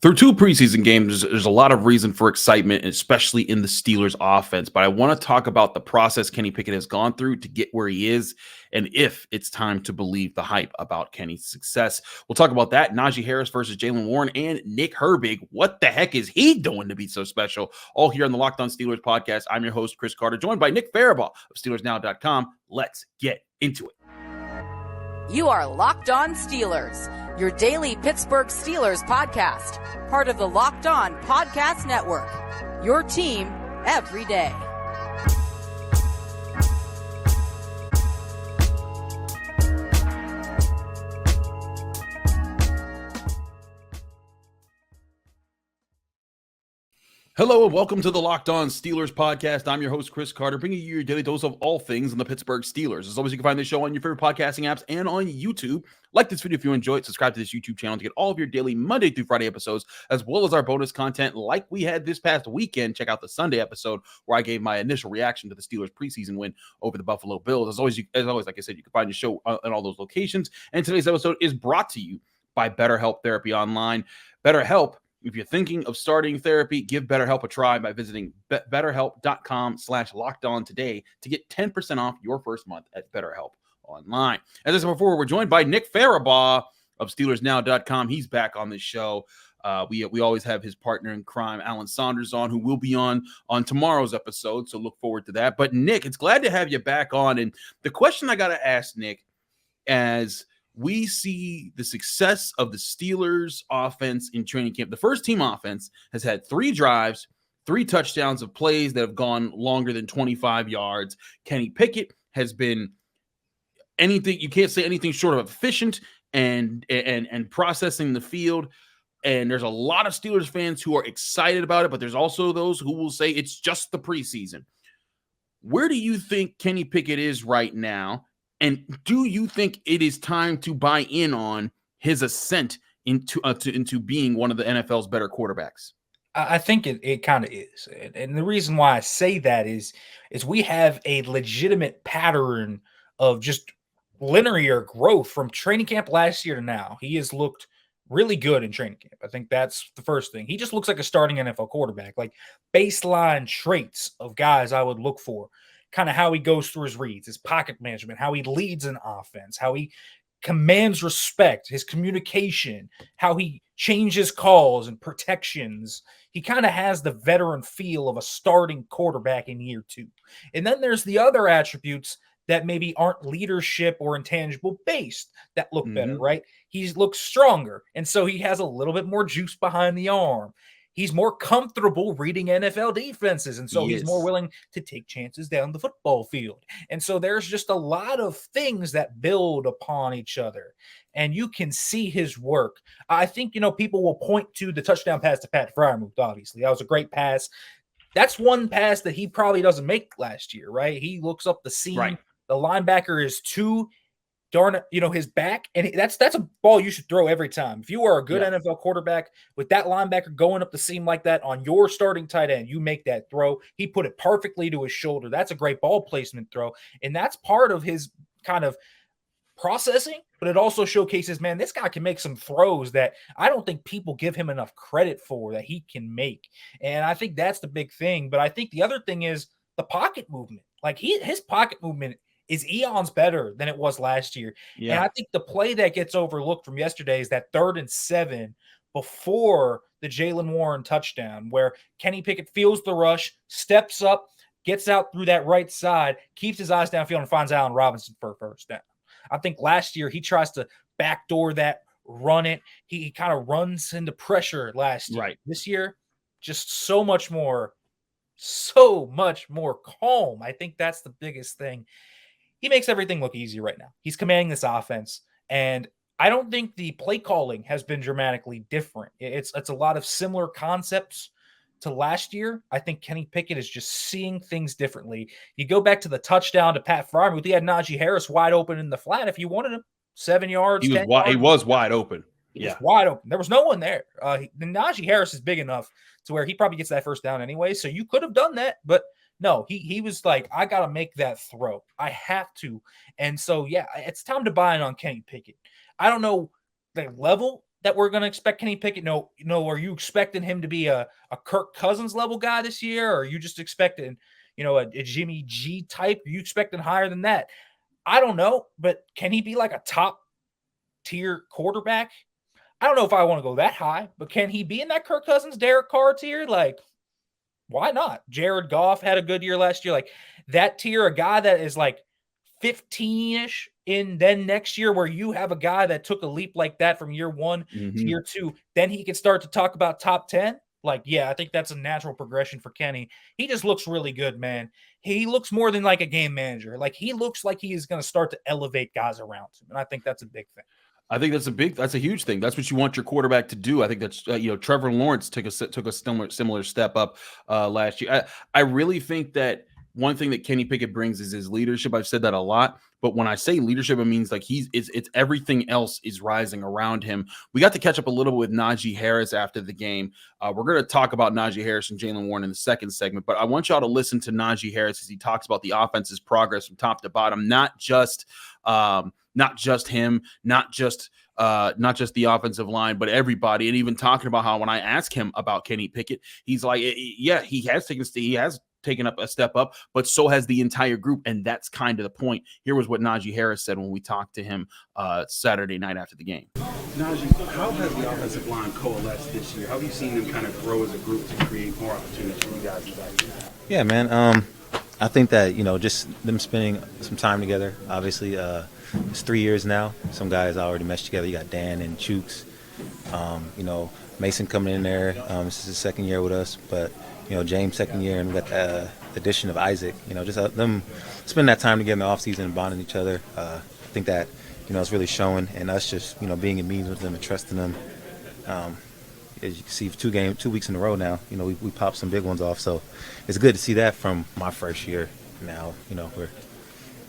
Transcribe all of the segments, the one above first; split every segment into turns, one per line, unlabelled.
Through two preseason games, there's a lot of reason for excitement, especially in the Steelers offense. But I want to talk about the process Kenny Pickett has gone through to get where he is and if it's time to believe the hype about Kenny's success. We'll talk about that. Najee Harris versus Jaylen Warren and Nick Herbig. What the heck is he doing to be so special? All here on the Locked On Steelers podcast. I'm your host, Chris Carter, joined by Nick Farabaugh of SteelersNow.com. Let's get into it.
You are Locked On Steelers, your daily Pittsburgh Steelers podcast, part of the Locked On Podcast Network, your team every day.
Hello and welcome to the Locked On Steelers podcast. I'm your host, Chris Carter, bringing you your daily dose of all things in the Pittsburgh Steelers. As always, you can find this show on your favorite podcasting apps and on YouTube. Like this video if you enjoy it. Subscribe to this YouTube channel to get all of your daily Monday through Friday episodes, as well as our bonus content like we had this past weekend. Check out the Sunday episode where I gave my initial reaction to the Steelers preseason win over the Buffalo Bills. As always, like I said, you can find the show in all those locations. And today's episode is brought to you by BetterHelp Therapy Online. BetterHelp. If you're thinking of starting therapy, give BetterHelp a try by visiting betterhelp.com/lockedon today to get 10% off your first month at BetterHelp Online. As I said before, we're joined by Nick Farabaugh of SteelersNow.com. He's back on the show. We always have his partner in crime, Alan Saunders, on, who will be on tomorrow's episode, so look forward to that. But Nick, it's glad to have you back on. And the question I got to ask Nick, as we see the success of the Steelers offense in training camp. The first team offense has had 3 drives, 3 touchdowns of plays that have gone longer than 25 yards. Kenny Pickett has been anything, you can't say anything short of efficient and processing the field. And there's a lot of Steelers fans who are excited about it, but there's also those who will say it's just the preseason. Where do you think Kenny Pickett is right now? And do you think it is time to buy in on his ascent into being one of the NFL's better quarterbacks?
I think it kind of is. And the reason why I say that is we have a legitimate pattern of just linear growth from training camp last year to now. He has looked really good in training camp. I think that's the first thing. He just looks like a starting NFL quarterback, like baseline traits of guys I would look for. Kind of how he goes through his reads, his pocket management, how he leads an offense, how he commands respect, his communication, how he changes calls and protections. He kind of has the veteran feel of a starting quarterback in year 2. And then there's the other attributes that maybe aren't leadership or intangible based that look better, right? He looks stronger. And so he has a little bit more juice behind the arm. He's more comfortable reading NFL defenses, and so he's more willing to take chances down the football field. And so there's just a lot of things that build upon each other, and you can see his work. I think, people will point to the touchdown pass to Pat Freiermuth, obviously. That was a great pass. That's one pass that he probably doesn't make last year, right? He looks up the seam. Right. The linebacker is too his back, and that's a ball you should throw every time. If you are a good NFL quarterback with that linebacker going up the seam like that on your starting tight end, you make that throw. He put it perfectly to his shoulder. That's a great ball placement throw, and that's part of his kind of processing, but it also showcases, man, this guy can make some throws that I don't think people give him enough credit for that he can make, and I think that's the big thing. But I think the other thing is the pocket movement. Like his pocket movement is eons better than it was last year. Yeah. And I think the play that gets overlooked from yesterday is that 3rd and 7 before the Jaylen Warren touchdown, where Kenny Pickett feels the rush, steps up, gets out through that right side, keeps his eyes downfield, and finds Allen Robinson for a first down. I think last year he tries to backdoor that, run it. He kind of runs into pressure last year. Right. This year, just so much more calm. I think that's the biggest thing. He makes everything look easy right now. He's commanding this offense, and I don't think the play calling has been dramatically different. It's a lot of similar concepts to last year. I think Kenny Pickett is just seeing things differently. You go back to the touchdown to Pat Freiermuth. He had Najee Harris wide open in the flat. If you wanted him, 7 yards,
he was wide open.
He was wide open. There was no one there. Najee Harris is big enough to where he probably gets that first down anyway. So you could have done that, but no, he was like, I got to make that throw. I have to. And so, yeah, it's time to buy in on Kenny Pickett. I don't know the level that we're going to expect Kenny Pickett? No, are you expecting him to be a Kirk Cousins level guy this year? Or are you just expecting, a Jimmy G type? Are you expecting higher than that? I don't know, but can he be like a top tier quarterback? I don't know if I want to go that high, but can he be in that Kirk Cousins, Derek Carr tier? Like, why not? Jared Goff had a good year last year. Like that tier, a guy that is like 15-ish in then next year, where you have a guy that took a leap like that from year 1 to year 2, then he can start to talk about top 10. Like, yeah, I think that's a natural progression for Kenny. He just looks really good, man. He looks more than like a game manager. Like he looks like he is going to start to elevate guys around him. And I think that's a big thing.
I think that's a huge thing. That's what you want your quarterback to do. I think that's Trevor Lawrence took a similar step up last year. I really think that one thing that Kenny Pickett brings is his leadership. I've said that a lot, but when I say leadership, it means like it's everything else is rising around him. We got to catch up a little bit with Najee Harris after the game. We're going to talk about Najee Harris and Jaylen Warren in the second segment, but I want y'all to listen to Najee Harris as he talks about the offense's progress from top to bottom, not just him, not just the offensive line, but everybody. And even talking about how when I ask him about Kenny Pickett, he's like, yeah, he has taken up a step up, but so has the entire group. And that's kind of the point. Here was what Najee Harris said when we talked to him Saturday night after the game.
Najee, how has the offensive line coalesced this year? How have you seen them kind of grow as a group to create more opportunities for you guys in the back?
Yeah, man. I think that, just them spending some time together, obviously, it's 3 years now. Some guys already meshed together. You got Dan and Chooks. Mason coming in there. This is his second year with us, but James second year, and we got the addition of Isaac. Just them spending that time together in the offseason and bonding each other. I think that it's really showing, and us just being in meetings with them and trusting them. As you can see, 2 weeks in a row now, we popped some big ones off. So it's good to see that from my first year. Now we're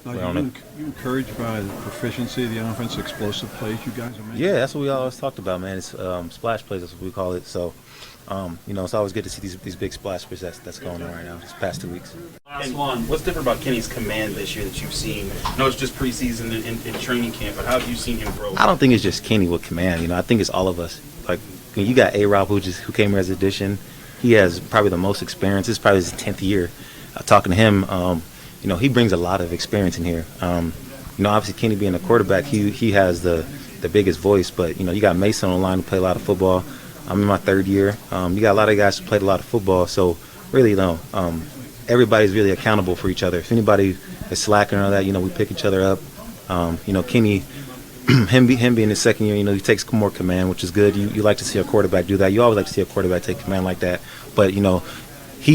on it.
You encouraged by the proficiency of the offense, explosive plays you guys are making?
Yeah, that's what we always talked about, man. It's splash plays, that's what we call it. So, it's always good to see these big splash plays that's going on right now these past 2 weeks.
Last one, what's different about Kenny's command this year that you've seen? I know it's just preseason and training camp, but how have you seen him grow?
I don't think it's just Kenny with command. I think it's all of us. Like, you got A-Rob who came here as an addition. He has probably the most experience. This is probably his 10th year. Talking to him, he brings a lot of experience in here. Obviously Kenny being a quarterback, he has the biggest voice, but you got Mason on the line who play a lot of football. I'm in my third year. You got a lot of guys who played a lot of football, so really, everybody's really accountable for each other. If anybody is slacking or that, we pick each other up. Kenny, him being his second year, he takes more command, which is good. You like to see a quarterback do that. You always like to see a quarterback take command like that, but he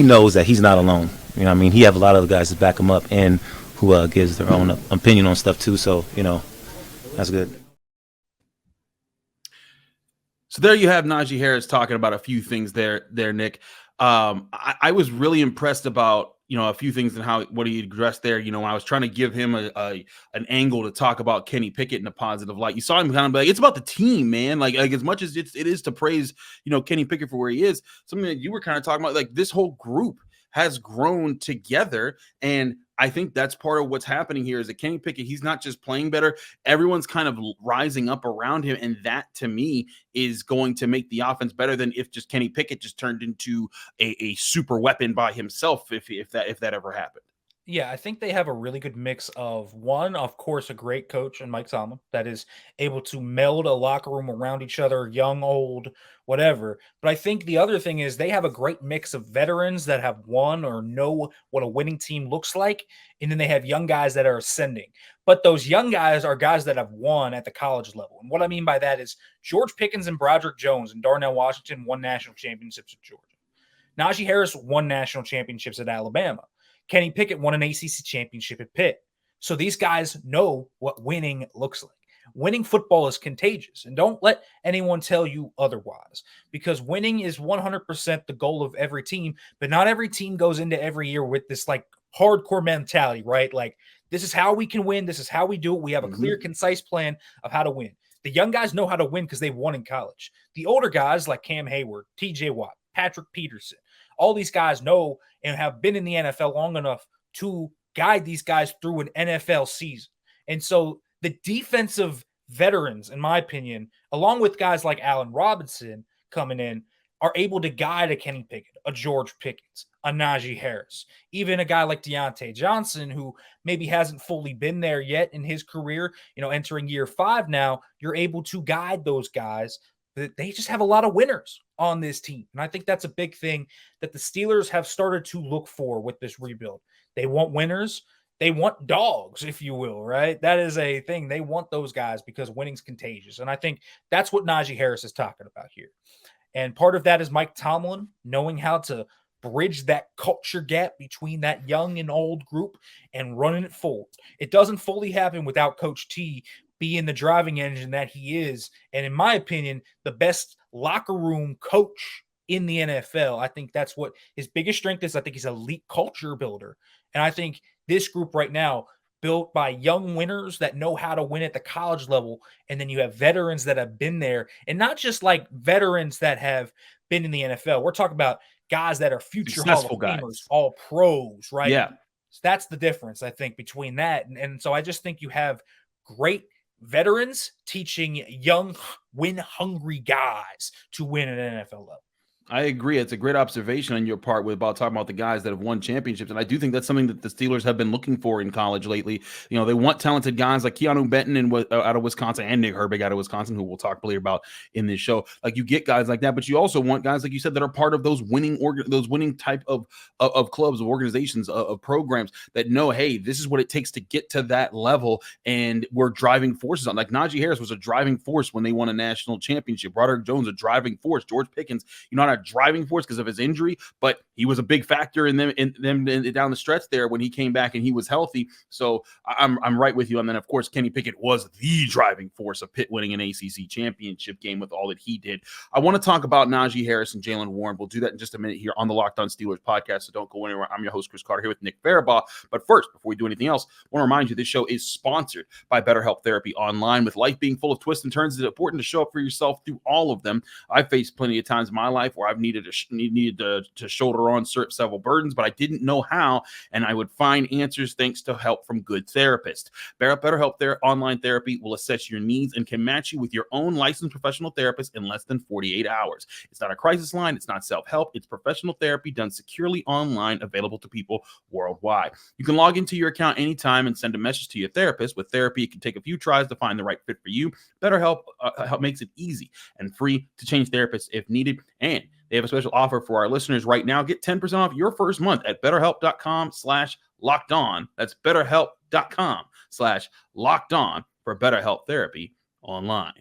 knows that he's not alone. He have a lot of other guys to back him up and who gives their own opinion on stuff too. So, that's good.
So there you have Najee Harris talking about a few things there, Nick. I was really impressed about, a few things and what he addressed there. When I was trying to give him an angle to talk about Kenny Pickett in a positive light. You saw him kind of like, it's about the team, man. Like as much as it is to praise, Kenny Pickett for where he is, something that you were kind of talking about, like this whole group has grown together. And I think that's part of what's happening here is that Kenny Pickett, he's not just playing better. Everyone's kind of rising up around him. And that to me is going to make the offense better than if just Kenny Pickett just turned into a super weapon by himself. If that ever happened.
Yeah, I think they have a really good mix of one, of course, a great coach in Mike Tomlin that is able to meld a locker room around each other, young, old, whatever. But I think the other thing is they have a great mix of veterans that have won or know what a winning team looks like. And then they have young guys that are ascending. But those young guys are guys that have won at the college level. And what I mean by that is George Pickens and Broderick Jones and Darnell Washington won national championships at Georgia. Najee Harris won national championships at Alabama. Kenny Pickett won an ACC championship at Pitt. So these guys know what winning looks like. Winning football is contagious, and don't let anyone tell you otherwise, because winning is 100% the goal of every team, but not every team goes into every year with this like hardcore mentality, right? Like, this is how we can win. This is how we do it. We have a clear, concise plan of how to win. The young guys know how to win because they've won in college. The older guys like Cam Hayward, TJ Watt, Patrick Peterson, all these guys know and have been in the NFL long enough to guide these guys through an NFL season. And so the defensive veterans, in my opinion, along with guys like Allen Robinson coming in, are able to guide a Kenny Pickett, a George Pickens, a Najee Harris, even a guy like Deontay Johnson, who maybe hasn't fully been there yet in his career, entering year 5 now. You're able to guide those guys. They just have a lot of winners on this team. And I think that's a big thing that the Steelers have started to look for with this rebuild. They want winners. They want dogs, if you will, right? That is a thing. They want those guys because winning's contagious. And I think that's what Najee Harris is talking about here. And part of that is Mike Tomlin knowing how to bridge that culture gap between that young and old group and running it forward. It doesn't fully happen without Coach T being the driving engine that he is. And in my opinion, the best locker room coach in the NFL. I think that's what his biggest strength is. I think he's an elite culture builder. And I think this group right now, built by young winners that know how to win at the college level, and then you have veterans that have been there, and not just like veterans that have been in the NFL. We're talking about guys that are future
Successful
Hall of
guys.
Famers, all pros, right?
Yeah.
So that's the difference, I think, between that. And so I just think you have great veterans teaching young, win-hungry guys to win at an NFL level.
I agree. It's a great observation on your part about talking about the guys that have won championships. And I do think that's something that the Steelers have been looking for in college lately. They want talented guys like Keanu Benton out of Wisconsin and Nick Herbig out of Wisconsin, who we'll talk later about in this show. Like, you get guys like that, but you also want guys, like you said, that are part of those winning type of clubs, of organizations, of programs that know, hey, this is what it takes to get to that level. And we're driving forces on. Like, Najee Harris was a driving force when they won a national championship. Broderick Jones, a driving force. George Pickens, not a driving force because of his injury, but he was a big factor in them down the stretch there when he came back and he was healthy. So I'm right with you. And then, of course, Kenny Pickett was the driving force of Pitt winning an ACC championship game with all that he did. I want to talk about Najee Harris and Jaylen Warren. We'll do that in just a minute here on the Locked On Steelers podcast, so don't go anywhere. I'm your host, Chris Carter, here with Nick Farabaugh. But first, before we do anything else, I want to remind you this show is sponsored by BetterHelp Therapy Online. With life being full of twists and turns, it's important to show up for yourself through all of them. I've faced plenty of times in my life where I've needed to shoulder on several burdens, but I didn't know how, and I would find answers thanks to help from good therapists. BetterHelp Online Therapy will assess your needs and can match you with your own licensed professional therapist in less than 48 hours. It's not a crisis line. It's not self-help. It's professional therapy done securely online, available to people worldwide. You can log into your account anytime and send a message to your therapist. With therapy, it can take a few tries to find the right fit for you. BetterHelp makes it easy and free to change therapists if needed, and they have a special offer for our listeners right now. Get 10% off your first month at BetterHelp.com/LockedOn. That's BetterHelp.com/LockedOn for BetterHelp Therapy Online.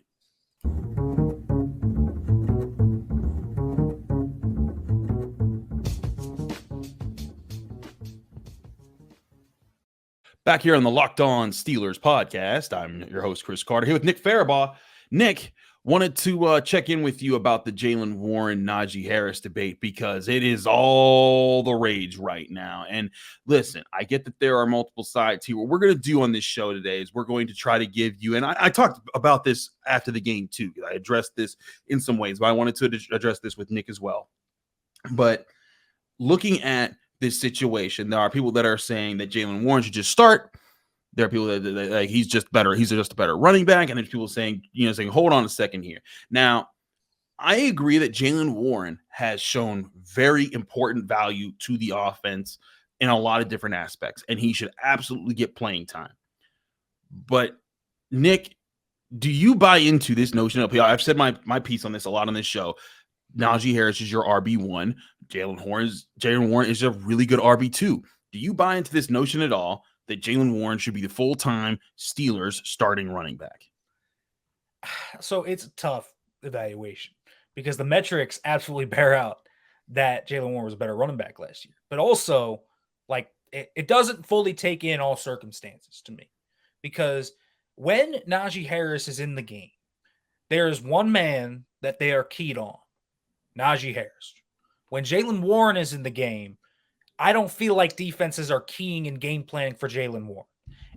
Back here on the Locked On Steelers podcast, I'm your host, Chris Carter, here with Nick Farabaugh. Nick, wanted to check in with you about the Jaylen Warren, Najee Harris debate, because it is all the rage right now. And listen, I get that there are multiple sides here. What we're going to do on this show today is we're going to try to give you, and I talked about this after the game too. I addressed this in some ways, but I wanted to address this with Nick as well. But looking at this situation, there are people that are saying that Jaylen Warren should just start. There are people that like he's just better. He's just a better running back. And there's people saying, hold on a second here. Now, I agree that Jaylen Warren has shown very important value to the offense in a lot of different aspects, and he should absolutely get playing time. But Nick, do you buy into this notion of, I've said my piece on this a lot on this show. Najee Harris is your RB1. Jaylen Warren is a really good RB2. Do you buy into this notion at all that Jaylen Warren should be the full-time Steelers starting running back?
So it's a tough evaluation because the metrics absolutely bear out that Jaylen Warren was a better running back last year. But also, like, it doesn't fully take in all circumstances to me, because when Najee Harris is in the game, there is one man that they are keyed on, Najee Harris. When Jaylen Warren is in the game, I don't feel like defenses are keying and game planning for Jaylen Warren.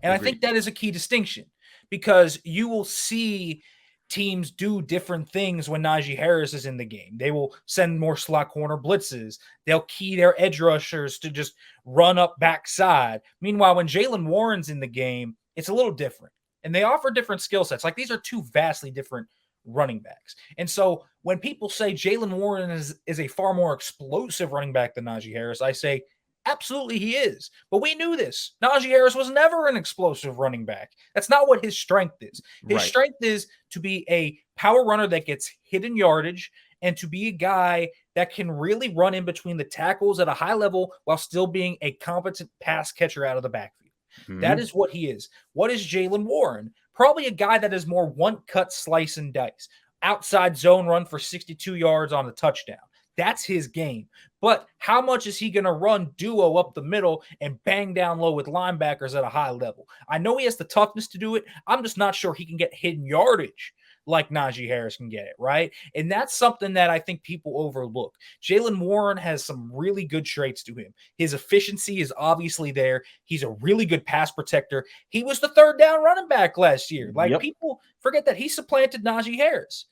And I think that is a key distinction, because you will see teams do different things when Najee Harris is in the game. They will send more slot corner blitzes. They'll key their edge rushers to just run up backside. Meanwhile, when Jaylen Warren's in the game, it's a little different. and they offer different skill sets. Like these are two vastly different running backs. And so when people say Jaylen Warren is a far more explosive running back than Najee Harris, I say absolutely he is. But we knew this. Najee Harris was never an explosive running back. That's not what his strength is. His strength is to be a power runner that gets hidden yardage and to be a guy that can really run in between the tackles at a high level while still being a competent pass catcher out of the backfield. Mm-hmm. That is what he is. What is Jaylen Warren? Probably a guy that is more one-cut slice and dice. Outside zone run for 62 yards on a touchdown. That's his game. But how much is he going to run duo up the middle and bang down low with linebackers at a high level? I know he has the toughness to do it. I'm just not sure he can get hidden yardage like Najee Harris can get it, right? And that's something that I think people overlook. Jaylen Warren has some really good traits to him. His efficiency is obviously there. He's a really good pass protector. He was the third down running back last year. Like people forget that he supplanted Najee Harris.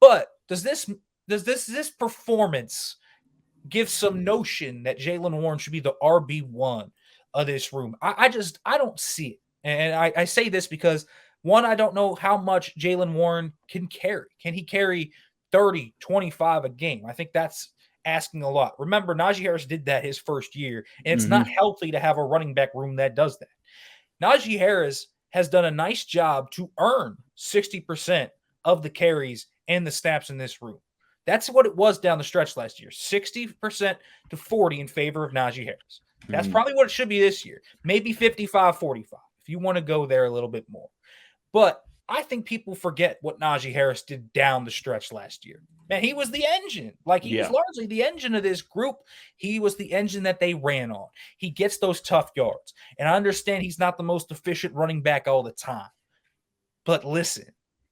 But does this performance give some notion that Jaylen Warren should be the RB1 of this room? I don't see it. And I say this because one, I don't know how much Jaylen Warren can carry. Can he carry 30, 25 a game? I think that's asking a lot. Remember, Najee Harris did that his first year, and it's not healthy to have a running back room that does that. Najee Harris has done a nice job to earn 60% of the carries and the snaps in this room. That's what it was down the stretch last year, 60% to 40 in favor of Najee Harris. That's probably what it should be this year, maybe 55-45 if you want to go there a little bit more. But I think people forget what Najee Harris did down the stretch last year. Man, he was the engine. Like, he was largely the engine of this group. He was the engine that they ran on. He gets those tough yards. And I understand he's not the most efficient running back all the time. But listen,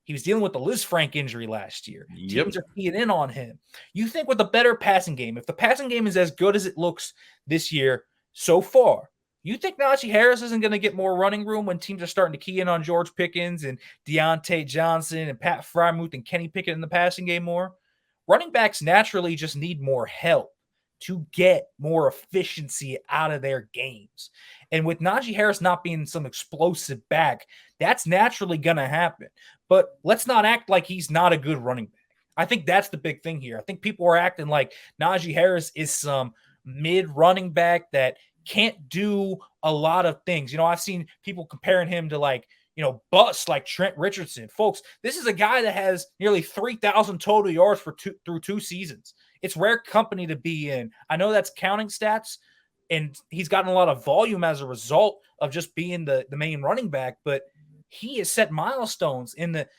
he was dealing with the Liz Frank injury last year. Teams are keying in on him. You think with a better passing game, if the passing game is as good as it looks this year so far, you think Najee Harris isn't going to get more running room when teams are starting to key in on George Pickens and Deontay Johnson and Pat Freiermuth and Kenny Pickett in the passing game more? Running backs naturally just need more help to get more efficiency out of their games. And with Najee Harris not being some explosive back, that's naturally going to happen. But let's not act like he's not a good running back. I think that's the big thing here. I think people are acting like Najee Harris is some mid running back that can't do a lot of things. You know, I've seen people comparing him to busts like Trent Richardson. Folks, this is a guy that has nearly 3,000 total yards through 2 seasons. It's rare company to be in. I know that's counting stats, and he's gotten a lot of volume as a result of just being the main running back, but he has set milestones that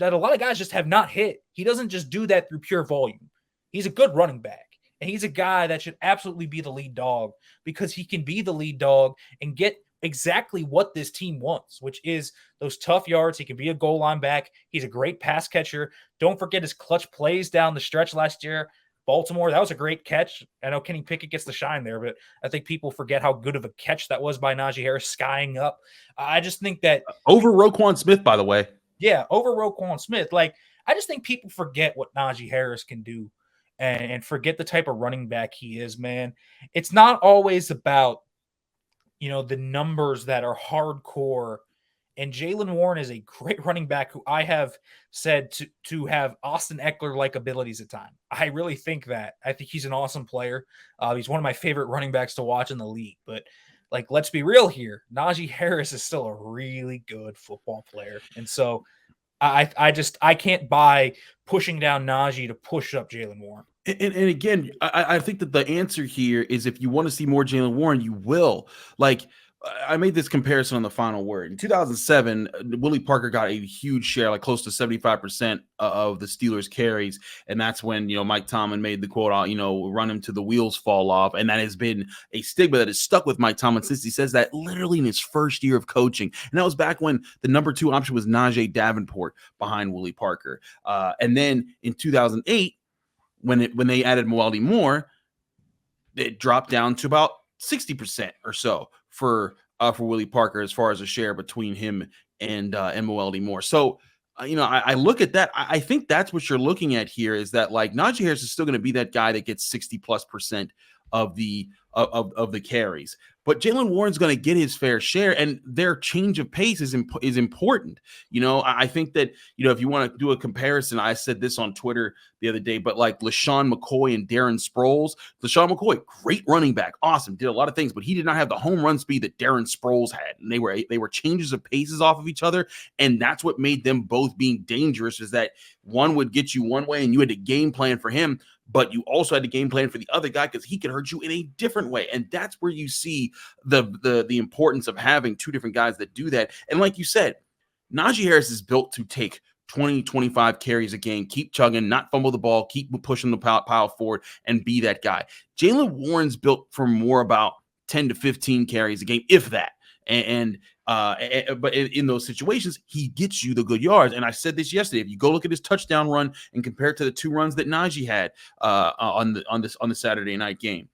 a lot of guys just have not hit. He doesn't just do that through pure volume. He's a good running back. And he's a guy that should absolutely be the lead dog because he can be the lead dog and get exactly what this team wants, which is those tough yards. He can be a goal line back. He's a great pass catcher. Don't forget his clutch plays down the stretch last year. Baltimore, that was a great catch. I know Kenny Pickett gets the shine there, but I think people forget how good of a catch that was by Najee Harris skying up. I just think that
over Roquan Smith, by the way.
Yeah, over Roquan Smith. Like, I just think people forget what Najee Harris can do. And forget the type of running back he is, man. It's not always about, the numbers that are hardcore. And Jaylen Warren is a great running back who I have said to have Austin Eckler-like abilities at times. I really think that. I think he's an awesome player. He's one of my favorite running backs to watch in the league. But, let's be real here. Najee Harris is still a really good football player. And so I can't buy pushing down Najee to push up Jaylen Warren.
And again, I think that the answer here is if you want to see more Jaylen Warren, you will. Like, I made this comparison on the Final Word. In 2007, Willie Parker got a huge share, like close to 75% of the Steelers' carries. And that's when, Mike Tomlin made the quote, run him till the wheels fall off. And that has been a stigma that has stuck with Mike Tomlin since he says that literally in his first year of coaching. And that was back when the number 2 option was Najee Davenport behind Willie Parker. And then in 2008, when they added Mwaldi Moore, it dropped down to about 60% or so for Willie Parker as far as a share between him and Mwaldi Moore. So, I look at that. I think that's what you're looking at here is that Najee Harris is still going to be that guy that gets 60+% of the of the carries. But Jaylen Warren's going to get his fair share, and their change of pace is important. I think that, if you want to do a comparison, I said this on Twitter the other day, but like LaShawn McCoy and Darren Sproles. LaShawn McCoy, great running back, awesome, did a lot of things, but he did not have the home run speed that Darren Sproles had. And they were changes of paces off of each other, and that's what made them both being dangerous, is that one would get you one way and you had to game plan for him, but you also had to game plan for the other guy because he could hurt you in a different way. And that's where you see the importance of having two different guys that do that. And like you said, Najee Harris is built to take 20, 25 carries a game, keep chugging, not fumble the ball, keep pushing the pile forward, and be that guy. Jaylen Warren's built for more about 10 to 15 carries a game, if that. But in those situations, he gets you the good yards. And I said this yesterday. If you go look at his touchdown run and compare it to the 2 runs that Najee had on the Saturday night game,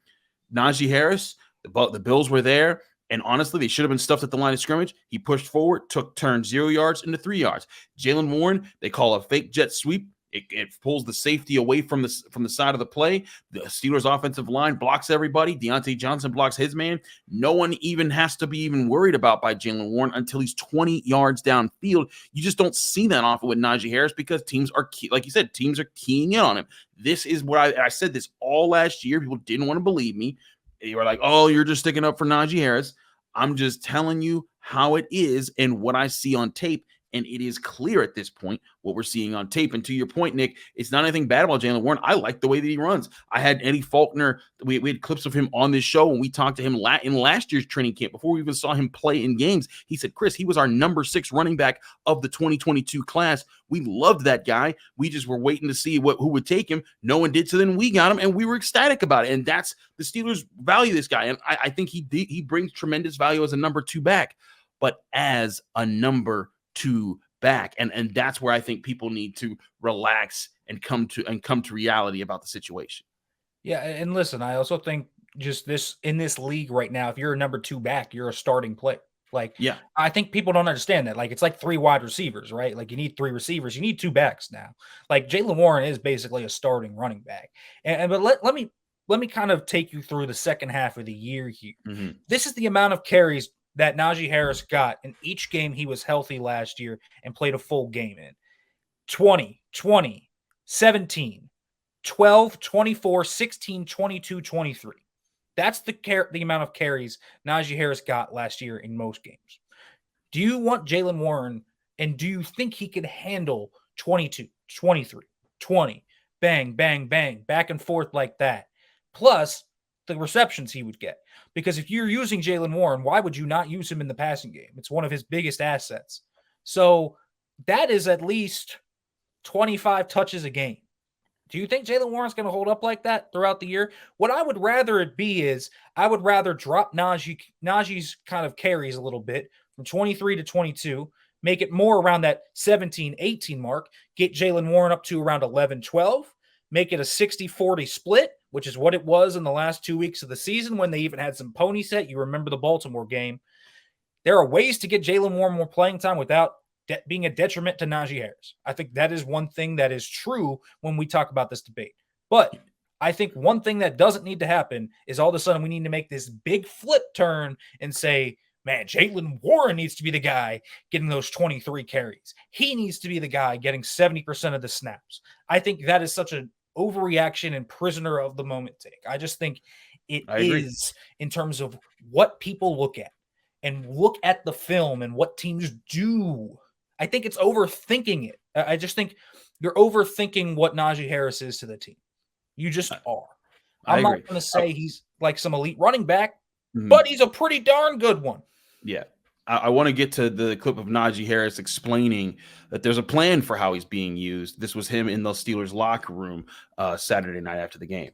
Najee Harris, the Bills were there, and honestly, they should have been stuffed at the line of scrimmage. He pushed forward, turned 0 yards into 3 yards. Jaylen Warren, they call a fake jet sweep. It pulls the safety away from the side of the play. The Steelers offensive line blocks everybody. Deontay Johnson blocks his man. No one even has to be worried about by Jaylen Warren until he's 20 yards downfield. You just don't see that often with Najee Harris because teams are, like you said, teams are keying in on him. This is what I said this all last year. People didn't want to believe me. They were like, oh, you're just sticking up for Najee Harris. I'm just telling you how it is and what I see on tape. And it is clear at this point what we're seeing on tape. And to your point, Nick, it's not anything bad about Jaylen Warren. I like the way that he runs. I had Eddie Faulkner. We had clips of him on this show when we talked to him in last year's training camp before we even saw him play in games. He said, Chris, he was our number 6 running back of the 2022 class. We loved that guy. We just were waiting to see who would take him. No one did. So then we got him, and we were ecstatic about it. And that's the Steelers value this guy. And I think he brings tremendous value as a number 2 back, but as a number 2 back, and that's where I think people need to relax and come to reality about the situation.
Yeah, and listen, I also think just this in this league right now, if you're a number 2 back, you're a starting player. Like, yeah, I think people don't understand that. Like, it's like 3 wide receivers, right? Like, you need 3 receivers, you need 2 backs now. Like, Jaylen Warren is basically a starting running back. But let me kind of take you through the second half of the year here. Mm-hmm. This is the amount of carries that Najee Harris got in each game he was healthy last year and played a full game in. 20, 20, 17, 12, 24, 16, 22, 23. That's the amount of carries Najee Harris got last year in most games. Do you want Jaylen Warren, and do you think he could handle 22, 23, 20, bang, bang, bang, back and forth like that, plus the receptions he would get? Because if you're using Jaylen Warren, why would you not use him in the passing game? It's one of his biggest assets. So that is at least 25 touches a game. Do you think Jaylen Warren's going to hold up like that throughout the year? What I would rather it be is I would rather drop Najee's kind of carries a little bit from 23 to 22, make it more around that 17, 18 mark, get Jaylen Warren up to around 11, 12, make it a 60-40 split, which is what it was in the last 2 weeks of the season when they even had some pony set. You remember the Baltimore game. There are ways to get Jaylen Warren more playing time without being a detriment to Najee Harris. I think that is one thing that is true when we talk about this debate. But I think one thing that doesn't need to happen is all of a sudden we need to make this big flip turn and say, man, Jaylen Warren needs to be the guy getting those 23 carries. He needs to be the guy getting 70% of the snaps. I think that is such an overreaction and prisoner of the moment take. I just think it is in terms of what people look at and look at the film and what teams do. I think it's overthinking it. I just think you're overthinking what Najee Harris is to the team. You just are. I'm not going to say he's like some elite running back, but he's a pretty darn good one.
Yeah. I want to get to the clip of Najee Harris explaining that there's a plan for how he's being used. This was him in the Steelers locker room Saturday night after the game.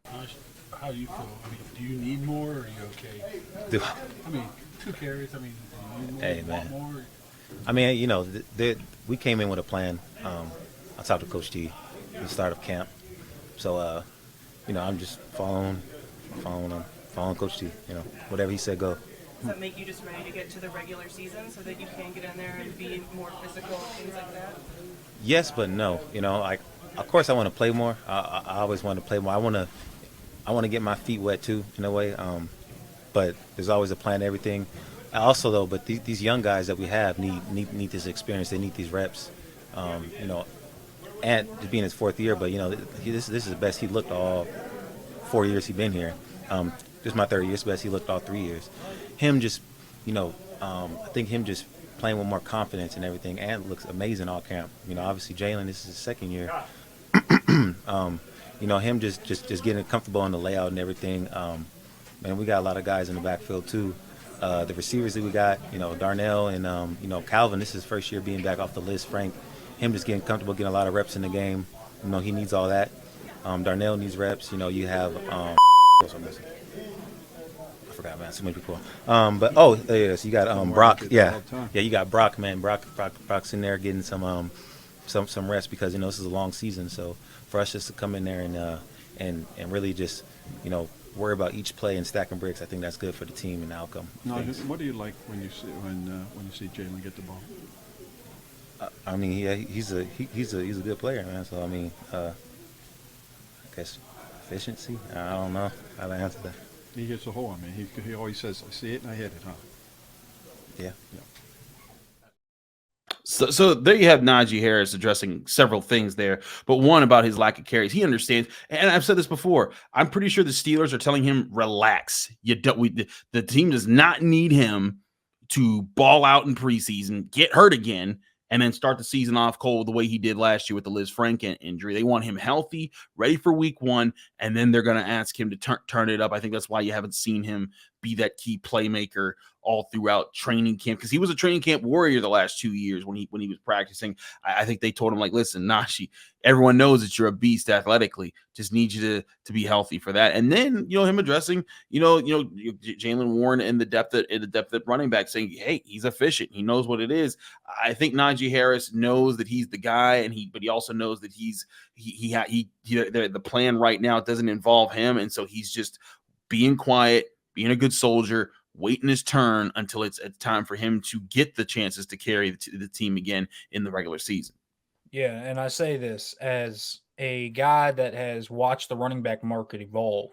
How do you feel? I mean, do you need more or are you okay? I mean, 2 carries. I mean, do you need more? More?
I mean, we came in with a plan. I talked to Coach T at the start of camp. So, I'm just following Coach T. Whatever he said, go.
Does that make you just ready to get to the regular season so that you can get in there and be more physical, things like that?
Yes, but no. Of course I want to play more. I always want to play more. I want to get my feet wet too, in a way. but there's always a plan to everything. Also, though, but these young guys that we have need this experience. They need these reps, you know, and to be in his 4th year. But, you know, this is the best he looked all 4 years he's been here. This is my 3rd year. It's the best he looked all 3 years. Him just, you know, I think him just playing with more confidence and everything, and looks amazing all camp. You know, obviously Jaylen, this is his 2nd year. You know, him just getting comfortable in the layout and everything. And we got a lot of guys in the backfield too. The receivers that we got, you know, Darnell and, you know, Calvin, this is his 1st year being back off the list. Frank, him just getting comfortable, getting a lot of reps in the game. You know, he needs all that. Darnell needs reps. You know, you have I forgot, man, so many people. But yes, you got Brock. Yeah, you got Brock, man. Brock's in there getting some rest because, you know, this is a long season. So for us just to come in there and really just, you know, worry about each play and stacking bricks, I think that's good for the team and the outcome.
No, what do you like when you see Jaylen get the ball?
I mean, yeah, he's a good player, man. So I mean, I guess efficiency. I don't know how to answer that.
He hits a hole. I mean, he always says, "I see it and I hit it," huh?
Yeah.
So there you have Najee Harris addressing several things there, but one about his lack of carries. He understands, and I've said this before. I'm pretty sure the Steelers are telling him, "Relax. The team does not need him to ball out in preseason, get hurt again, and then start the season off cold the way he did last year with the Liz Frank injury. They want him healthy, ready for week 1, and then they're going to ask him to turn it up. I think that's why you haven't seen him be that key playmaker all throughout training camp, because he was a training camp warrior the last 2 years when he was practicing. I think they told him, like, listen, Naji, everyone knows that you're a beast athletically. Just need you to be healthy for that. And then, you know, him addressing, Jaylen Warren in the depth at running back, saying, hey, he's efficient. He knows what it is. I think Najee Harris knows that he's the guy, but he also knows that the plan right now doesn't involve him, and so he's just being quiet, being a good soldier, waiting his turn until it's time for him to get the chances to carry the team again in the regular season.
Yeah, and I say this as a guy that has watched the running back market evolve,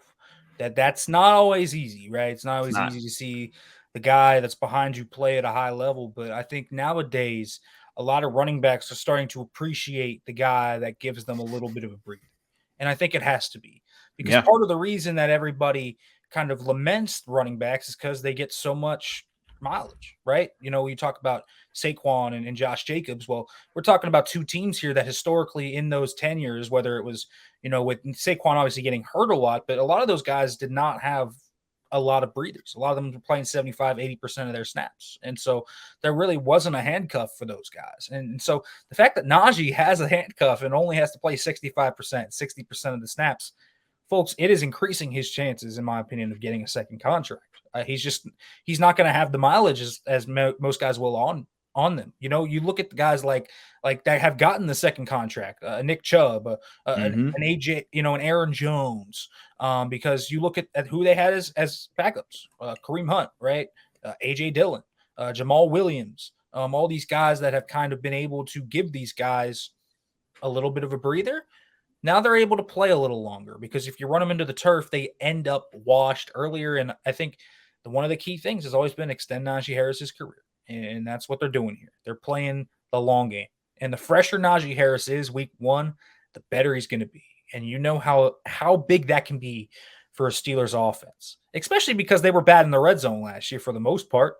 that's not always easy, right? It's not always easy to see the guy that's behind you play at a high level, but I think nowadays a lot of running backs are starting to appreciate the guy that gives them a little bit of a breather. And I think it has to be, because part of the reason that everybody kind of laments running backs is because they get so much mileage, right? You know, you talk about Saquon and Josh Jacobs. Well, we're talking about two teams here that historically in those tenures, whether it was, with Saquon obviously getting hurt a lot, but a lot of those guys did not have a lot of breathers. A lot of them were playing 75, 80% of their snaps. And so there really wasn't a handcuff for those guys. And so the fact that Naji has a handcuff and only has to play 65%, 60% of the snaps, folks, it is increasing his chances, in my opinion, of getting a second contract. He's not going to have the mileage as most guys will on them. You look at the guys like that have gotten the second contract, Nick Chubb, an AJ, an Aaron Jones, because you look at who they had as backups, Kareem Hunt, right? AJ Dillon, Jamal Williams, all these guys that have kind of been able to give these guys a little bit of a breather. Now they're able to play a little longer, because if you run them into the turf, they end up washed earlier. And I think one of the key things has always been extend Najee Harris's career. And that's what they're doing here. They're playing the long game. And the fresher Najee Harris is week 1, the better he's going to be. And you know how big that can be for a Steelers offense, especially because they were bad in the red zone last year for the most part.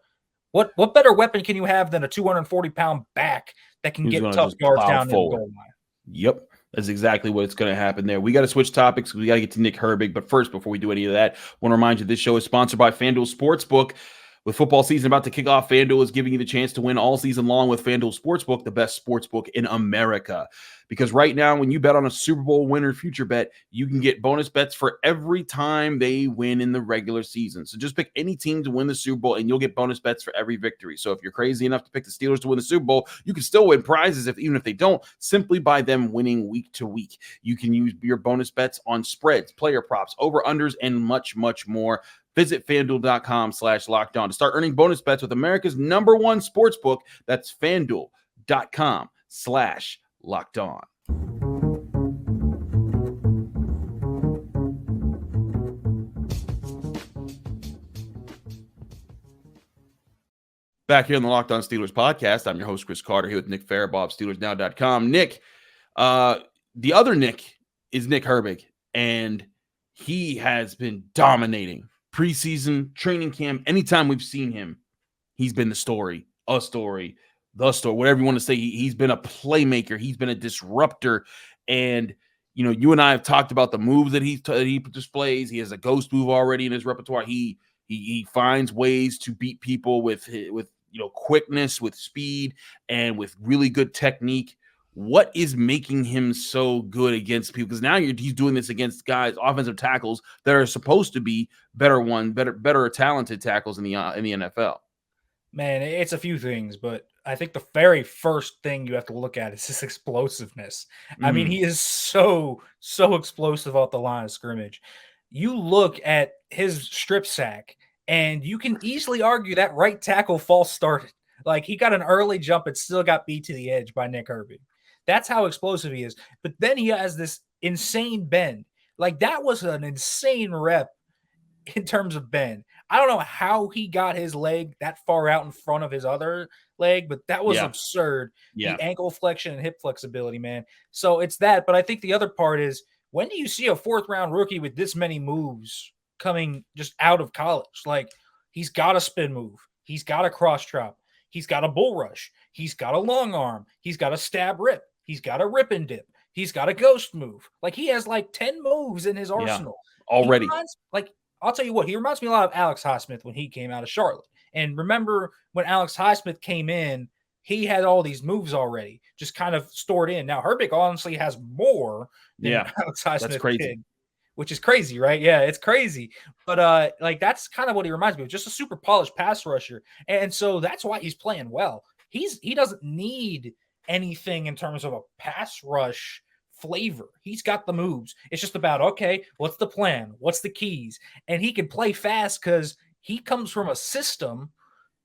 What better weapon can you have than a 240-pound back that can get tough yards down the goal line?
Yep. That's exactly what's going to happen there. We got to switch topics. We got to get to Nick Herbig. But first, before we do any of that, I want to remind you this show is sponsored by FanDuel Sportsbook. With football season about to kick off, FanDuel is giving you the chance to win all season long with FanDuel Sportsbook, the best sportsbook in America. Because right now, when you bet on a Super Bowl winner future bet, you can get bonus bets for every time they win in the regular season. So just pick any team to win the Super Bowl, and you'll get bonus bets for every victory. So if you're crazy enough to pick the Steelers to win the Super Bowl, you can still win prizes even if they don't, simply by them winning week to week. You can use your bonus bets on spreads, player props, over-unders, and much, much more. Visit FanDuel.com/lockedon to start earning bonus bets with America's #1 sportsbook. That's FanDuel.com/lockedon. Back here on the Locked On Steelers podcast, I'm your host, Chris Carter, here with Nick Farabaugh of SteelersNow.com. Nick, the other Nick is Nick Herbig, and he has been dominating preseason, training camp. Anytime we've seen him, he's been the story, whatever you want to say. He's been a playmaker. He's been a disruptor. And, you know, you and I have talked about the moves that he displays. He has a ghost move already in his repertoire. He finds ways to beat people with quickness, with speed, and with really good technique. What is making him so good against people? Because now he's doing this against guys, offensive tackles that are supposed to be better talented tackles in the NFL.
Man, it's a few things, but I think the very first thing you have to look at is his explosiveness. I mean, he is so explosive off the line of scrimmage. You look at his strip sack, and you can easily argue that right tackle false started. Like, he got an early jump and still got beat to the edge by Nick Herbig. That's how explosive he is. But then he has this insane bend. Like, that was an insane rep in terms of bend. I don't know how he got his leg that far out in front of his other leg, but that was absurd.
Yeah.
The ankle flexion and hip flexibility, man. So it's that. But I think the other part is, when do you see a fourth-round rookie with this many moves coming just out of college? Like, he's got a spin move. He's got a cross chop. He's got a bull rush. He's got a long arm. He's got a stab rip. He's got a rip and dip. He's got a ghost move. Like, he has like 10 moves in his arsenal
already.
I'll tell you what, he reminds me a lot of Alex Highsmith when he came out of Charlotte. And remember when Alex Highsmith came in, he had all these moves already, just kind of stored in. Now, Herbig honestly has more than Alex Highsmith did, which is crazy, right? Yeah, it's crazy. But that's kind of what he reminds me of, just a super polished pass rusher. And so that's why he's playing well. He doesn't need anything in terms of a pass rush flavor. He's got the moves. It's just about, okay, what's the plan? What's the keys? And he can play fast because he comes from a system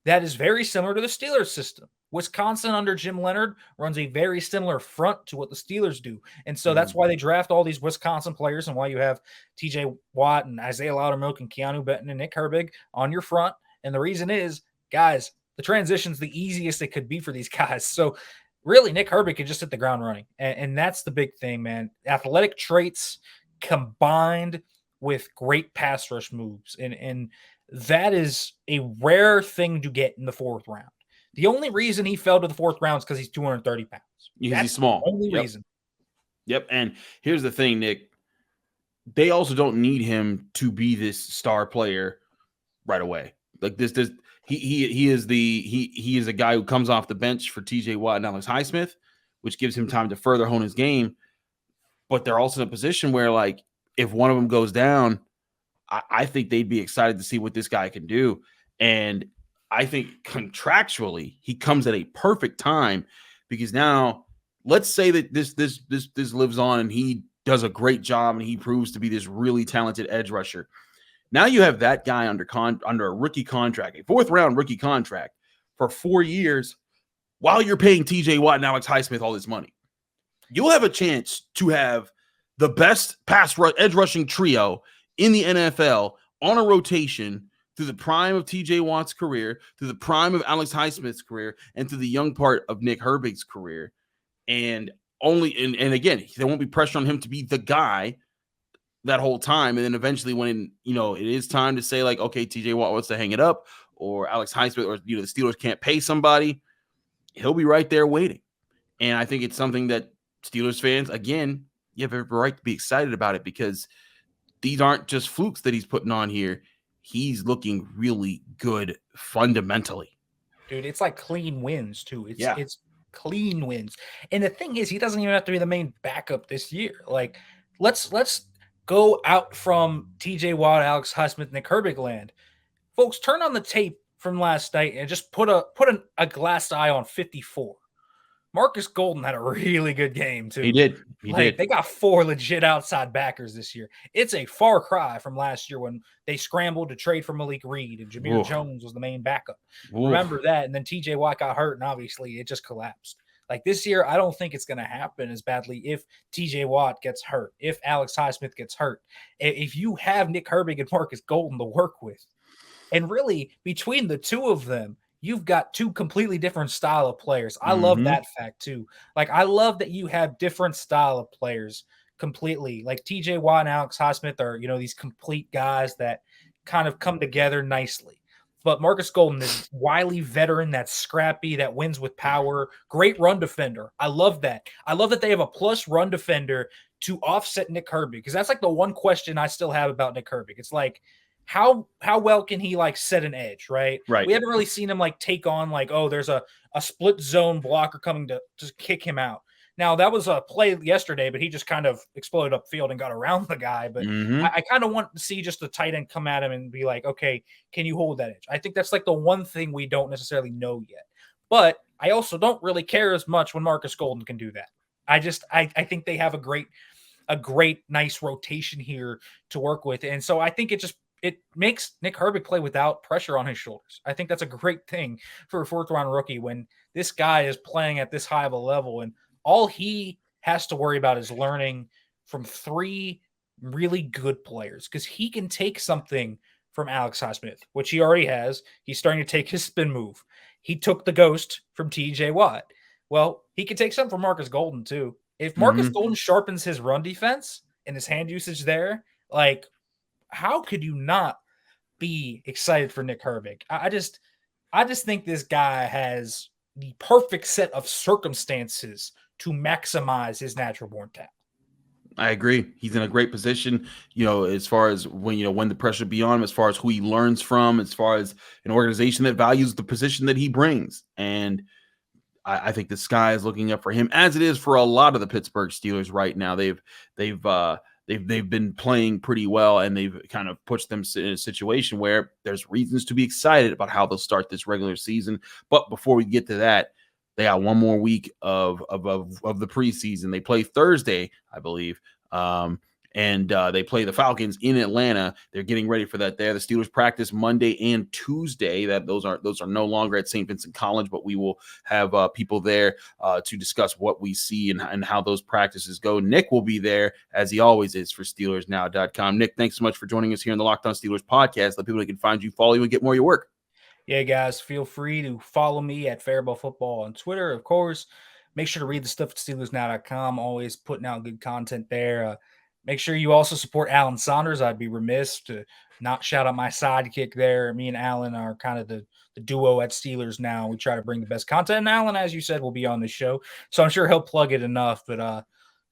that is very similar to the Steelers system. Wisconsin under Jim Leonard runs a very similar front to what the Steelers do. And so that's why they draft all these Wisconsin players and why you have TJ Watt and Isaiah Loudermilk and Keanu Benton and Nick Herbig on your front. And the reason is, guys, the transition's the easiest it could be for these guys. So really, Nick Herbig can just hit the ground running. And that's the big thing, man. Athletic traits combined with great pass rush moves. And that is a rare thing to get in the fourth round. The only reason he fell to the fourth round is because he's 230 pounds.
Because he's small.
The only reason.
Yep. And here's the thing, Nick. They also don't need him to be this star player right away. Like this he is a guy who comes off the bench for TJ Watt and Alex Highsmith, which gives him time to further hone his game. But they're also in a position where, like, if one of them goes down, I think they'd be excited to see what this guy can do. And I think contractually he comes at a perfect time, because now let's say that this lives on and he does a great job and he proves to be this really talented edge rusher. Now you have that guy under a rookie contract, a fourth-round rookie contract for 4 years, while you're paying TJ Watt and Alex Highsmith all this money. You'll have a chance to have the best edge rushing trio in the NFL on a rotation through the prime of TJ Watt's career, through the prime of Alex Highsmith's career, and through the young part of Nick Herbig's career. And again, there won't be pressure on him to be the guy that whole time. And then eventually when, it is time to say, like, okay, TJ Watt wants to hang it up, or Alex Highsmith, or, the Steelers can't pay somebody, he'll be right there waiting. And I think it's something that Steelers fans, again, you have every right to be excited about it, because these aren't just flukes that he's putting on here. He's looking really good fundamentally.
Dude, it's like clean wins too. It's clean wins. And the thing is, he doesn't even have to be the main backup this year. Like, let's go out from TJ Watt, Alex Highsmith, Nick Herbig land. Folks, turn on the tape from last night and just put a glass eye on 54. Marcus Golden had a really good game too.
He did.
They got 4 legit outside backers this year. It's a far cry from last year when they scrambled to trade for Malik Reed and Jameer Jones was the main backup. Remember that? And then TJ Watt got hurt, and obviously it just collapsed. Like, this year, I don't think it's going to happen as badly if TJ Watt gets hurt, if Alex Highsmith gets hurt. If you have Nick Herbig and Marcus Golden to work with, and really between the two of them, you've got two completely different style of players. I love that fact too. Like, I love that you have different style of players completely. Like TJ Watt and Alex Highsmith are, these complete guys that kind of come together nicely. But Marcus Golden is wily veteran that's scrappy, that wins with power, great run defender. I love that. I love that they have a plus run defender to offset Nick Herbig, because that's like the one question I still have about Nick Herbig. It's like, how well can he like set an edge, right?
Right.
We haven't really seen him like take on like, oh, there's a split zone blocker coming to just kick him out. Now, that was a play yesterday, but he just kind of exploded upfield and got around the guy. But I kind of want to see just the tight end come at him and be like, okay, can you hold that edge? I think that's like the one thing we don't necessarily know yet. But I also don't really care as much when Marcus Golden can do that. I think they have a great, nice rotation here to work with. And so I think it makes Nick Herbig play without pressure on his shoulders. I think that's a great thing for a fourth-round rookie when this guy is playing at this high of a level, and all he has to worry about is learning from three really good players, because he can take something from Alex Highsmith, which he already has. He's starting to take his spin move. He took the ghost from TJ Watt. Well, he can take something from Marcus Golden too. If Marcus Golden sharpens his run defense and his hand usage there, like, how could you not be excited for Nick Herbig? I just think this guy has the perfect set of circumstances to maximize his natural born talent.
I agree. He's in a great position, as far as when the pressure be on him, as far as who he learns from, as far as an organization that values the position that he brings. And I think the sky is looking up for him, as it is for a lot of the Pittsburgh Steelers right now. They've been playing pretty well, and they've kind of pushed them in a situation where there's reasons to be excited about how they'll start this regular season. But before we get to that, they got one more week of the preseason. They play Thursday, I believe, and they play the Falcons in Atlanta. They're getting ready for that there. The Steelers practice Monday and Tuesday. Those are no longer at St. Vincent College, but we will have people there to discuss what we see and how those practices go. Nick will be there, as he always is, for SteelersNow.com. Nick, thanks so much for joining us here on the Locked On Steelers podcast. Let people that can find you, follow you, and get more of your work.
Yeah, guys, feel free to follow me at Farabaugh Football on Twitter, of course. Make sure to read the stuff at SteelersNow.com. Always putting out good content there. Make sure you also support Alan Saunders. I'd be remiss to not shout out my sidekick there. Me and Alan are kind of the duo at Steelers Now. We try to bring the best content. And Alan, as you said, will be on the show, so I'm sure he'll plug it enough. But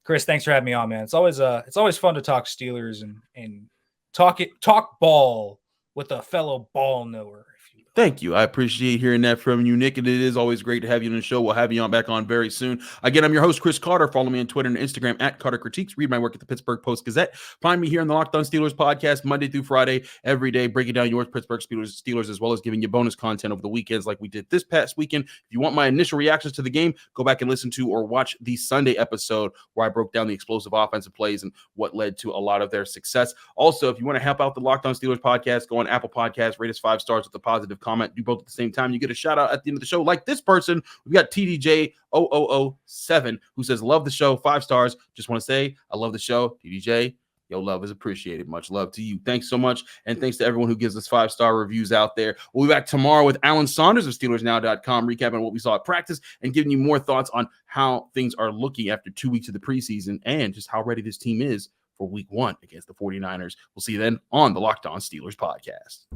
Chris, thanks for having me on, man. It's always fun to talk Steelers and talk ball with a fellow ball knower.
Thank you. I appreciate hearing that from you, Nick, and it is always great to have you on the show. We'll have you back on very soon. Again, I'm your host, Chris Carter. Follow me on Twitter and Instagram at Carter Critiques. Read my work at the Pittsburgh Post-Gazette. Find me here on the Locked On Steelers podcast Monday through Friday, every day, breaking down your Pittsburgh Steelers, as well as giving you bonus content over the weekends like we did this past weekend. If you want my initial reactions to the game, go back and listen to or watch the Sunday episode where I broke down the explosive offensive plays and what led to a lot of their success. Also, if you want to help out the Locked On Steelers podcast, go on Apple Podcasts, rate us 5 stars with a positive comment. Do both at the same time. You get a shout out at the end of the show, like this person. We've got TDJ0007 who says, love the show, 5 stars. Just want to say, I love the show. TDJ, your love is appreciated. Much love to you. Thanks so much. And thanks to everyone who gives us 5-star reviews out there. We'll be back tomorrow with Alan Saunders of SteelersNow.com, recapping what we saw at practice and giving you more thoughts on how things are looking after 2 weeks of the preseason and just how ready this team is for week 1 against the 49ers. We'll see you then on the Locked On Steelers podcast.